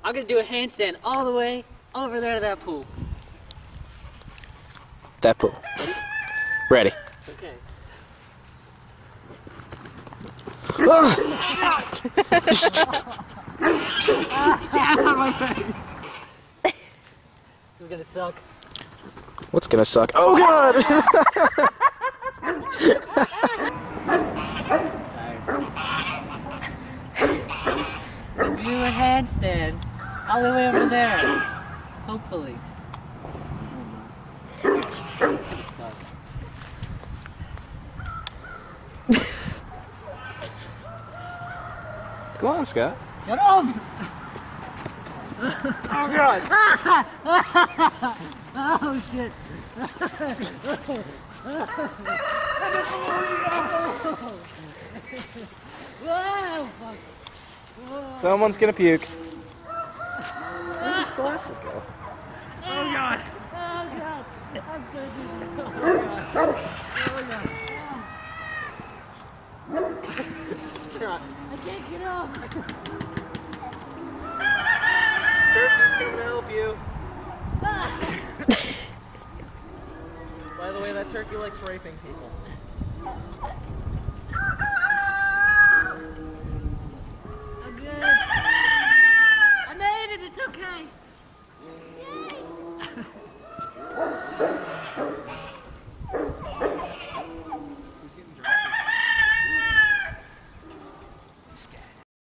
I'm gonna do a handstand all the way over there to that pool. That pool. Ready. Okay. This is gonna suck. What's gonna suck? Oh god! Do a handstand all the way over there. Hopefully. It's gonna suck. Come on, Scott. Get off! Oh god! Oh shit! Whoa, fuck. Someone's gonna puke. Where'd his glasses go? Oh god! Oh god! I'm so dizzy. Oh god. Oh god. I can't get up. Turkey's gonna help you. By the way, that turkey likes raping people. I'm good. I made it. It's okay. Yay!